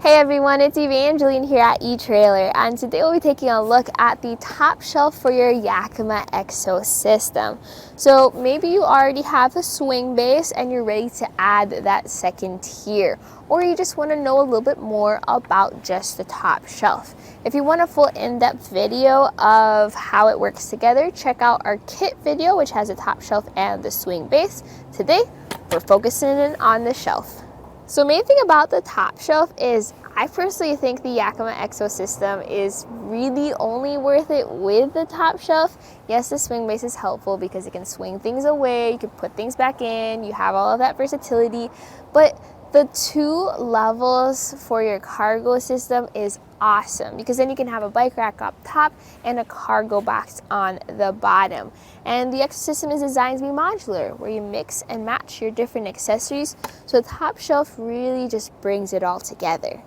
Hey everyone, it's Eve Angeline here at Etrailer, and today we'll be taking a look at the top shelf for your Yakima EXO system. So maybe you already have a swing base and you're ready to add that second tier, or you just want to know a little bit more about just the top shelf. If you want a full in-depth video of how it works together, check out our kit video, which has the top shelf and the swing base. Today, we're focusing in on the shelf. So main thing about the top shelf is I personally think the Yakima EXO system is really only worth it with the top shelf. Yes, the swing base is helpful because it can swing things away, you can put things back in, you have all of that versatility, but the two levels for your cargo system is awesome because then you can have a bike rack up top and a cargo box on the bottom. And the EXO system is designed to be modular, where you mix and match your different accessories, so the top shelf really just brings it all together.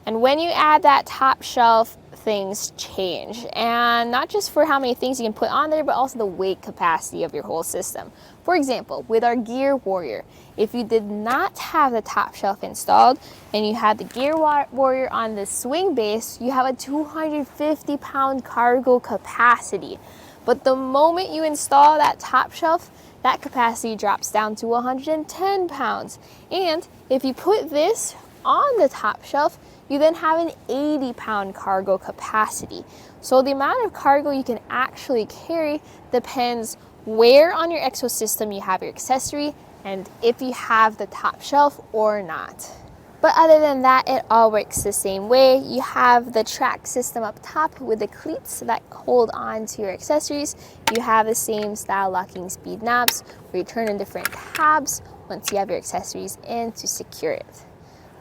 And when you add that top shelf, things change, and not just for how many things you can put on there, but also the weight capacity of your whole system. For example, with our Gear Warrior, if you did not have the top shelf installed and you had the Gear Warrior on the swing base, you have a 250-pound cargo capacity. But the moment you install that top shelf, that capacity drops down to 110 pounds. And if you put this on the top shelf, you then have an 80-pound cargo capacity. So the amount of cargo you can actually carry depends where on your EXO system you have your accessory and if you have the top shelf or not. But other than that, it all works the same way. You have the track system up top with the cleats that hold on to your accessories. You have the same style locking speed knobs where you turn in different tabs once you have your accessories in to secure it.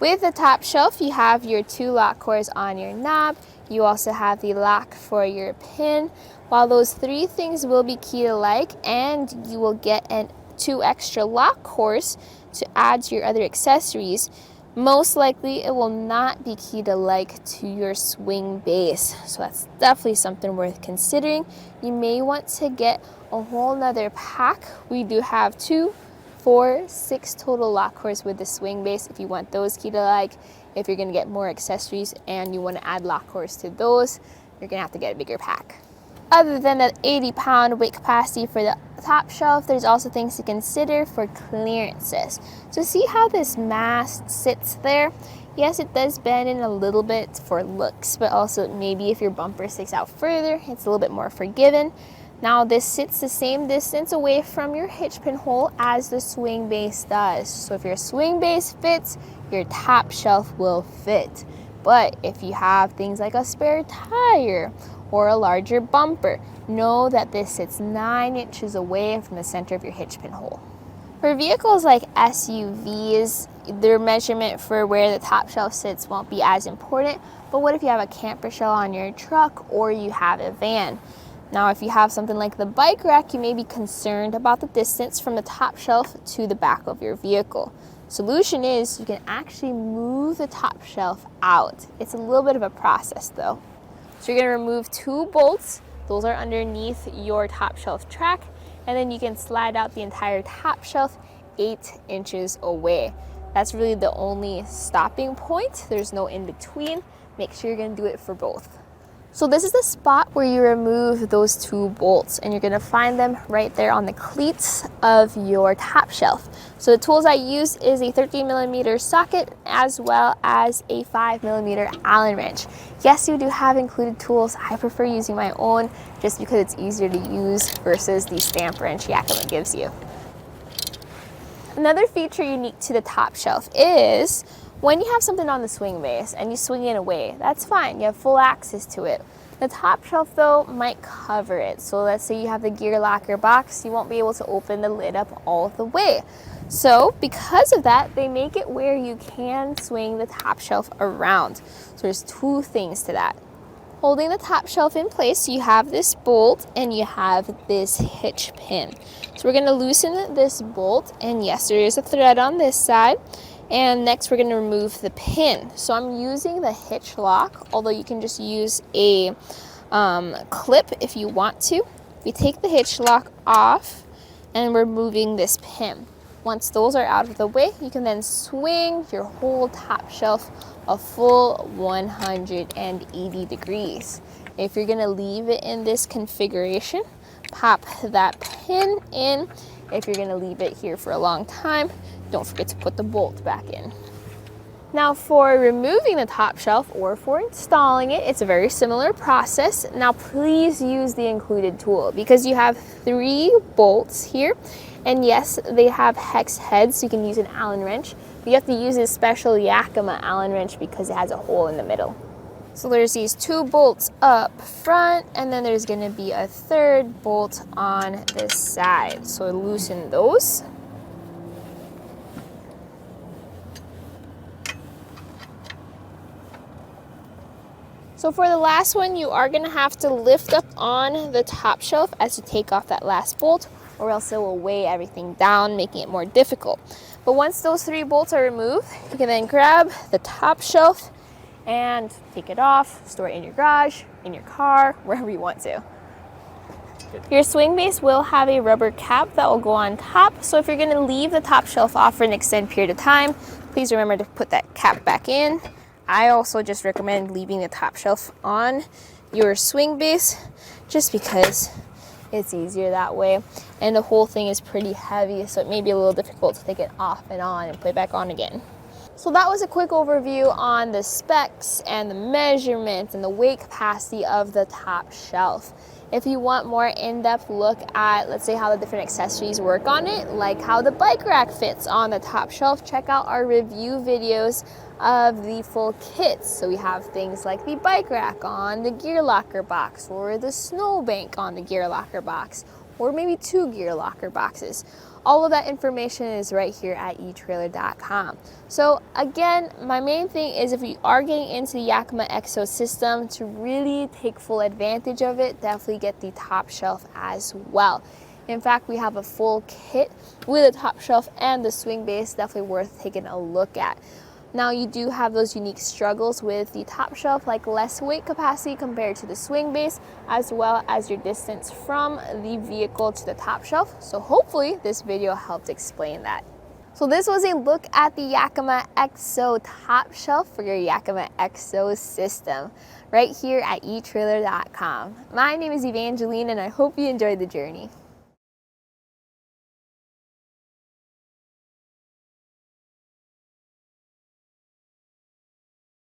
With the top shelf, you have your two lock cores on your knob. You also have the lock for your pin. While those three things will be key alike, and you will get two extra lock cores to add to your other accessories, most likely it will not be keyed alike to your swing base. So that's definitely something worth considering. You may want to get a whole nother pack. We do have 2, 4, 6 total lock cores with the swing base if you want those keyed alike. If you're going to get more accessories and you want to add lock cores to those, you're going to have to get a bigger pack. Other than that 80-pound weight capacity for the top shelf, there's also things to consider for clearances. So see how this mast sits there? Yes, it does bend in a little bit for looks, but also maybe if your bumper sticks out further, it's a little bit more forgiving. Now this sits the same distance away from your hitch pin hole as the swing base does. So if your swing base fits, your top shelf will fit. But if you have things like a spare tire or a larger bumper, know that this sits 9 inches away from the center of your hitch pin hole. For vehicles like SUVs, their measurement for where the top shelf sits won't be as important. But what if you have a camper shell on your truck or you have a van? Now, if you have something like the bike rack, you may be concerned about the distance from the top shelf to the back of your vehicle. Solution is you can actually move the top shelf out. It's a little bit of a process though. So you're going to remove 2 bolts. Those are underneath your top shelf track, and then you can slide out the entire top shelf 8 inches away. That's really the only stopping point. There's no in between. Make sure you're going to do it for both. So this is the spot where you remove those 2 bolts, and you're going to find them right there on the cleats of your top shelf. So the tools I use is a 13mm socket as well as a 5mm Allen wrench. Yes, you do have included tools. I prefer using my own just because it's easier to use versus the stamp wrench Yakima gives you. Another feature unique to the top shelf is when you have something on the swing base and you swing it away, that's fine. You have full access to it. The top shelf though might cover it. So let's say you have the gear locker box, you won't be able to open the lid up all the way. So because of that, they make it where you can swing the top shelf around. So there's 2 things to that. Holding the top shelf in place, you have this bolt and you have this hitch pin. So we're going to loosen this bolt, and yes, there is a thread on this side. And next we're going to remove the pin. So I'm using the hitch lock, although you can just use a clip if you want to. We take the hitch lock off and we're removing this pin. Once those are out of the way, you can then swing your whole top shelf a full 180 degrees. If you're gonna leave it in this configuration, pop that pin in. If you're gonna leave it here for a long time, don't forget to put the bolt back in. Now for removing the top shelf or for installing it, it's a very similar process. Now please use the included tool because you have 3 bolts here. And yes, they have hex heads, so you can use an Allen wrench. But you have to use this special Yakima Allen wrench because it has a hole in the middle. So there's these 2 bolts up front, and then there's gonna be a 3rd bolt on this side. So loosen those. So for the last one, you are gonna have to lift up on the top shelf as you take off that last bolt, or else it will weigh everything down, making it more difficult. But once those 3 bolts are removed, you can then grab the top shelf and take it off, store it in your garage, in your car, wherever you want to. Your swing base will have a rubber cap that will go on top, so if you're gonna leave the top shelf off for an extended period of time, please remember to put that cap back in. I also just recommend leaving the top shelf on your swing base just because it's easier that way. And the whole thing is pretty heavy, so it may be a little difficult to take it off and on and put it back on again. So that was a quick overview on the specs and the measurements and the weight capacity of the top shelf. If you want more in-depth look at, let's say, how the different accessories work on it, like how the bike rack fits on the top shelf, check out our review videos of the full kits. So we have things like the bike rack on the gear locker box, or the snow bank on the gear locker box, or maybe 2 gear locker boxes. All of that information is right here at etrailer.com. So again, my main thing is if you are getting into the Yakima EXO system, to really take full advantage of it, definitely get the top shelf as well. In fact, we have a full kit with a top shelf and the swing base, definitely worth taking a look at. Now you do have those unique struggles with the top shelf, like less weight capacity compared to the swing base, as well as your distance from the vehicle to the top shelf. So hopefully this video helped explain that. So this was a look at the Yakima EXO top shelf for your Yakima EXO system, right here at etrailer.com. My name is Eve Angeline, and I hope you enjoyed the journey.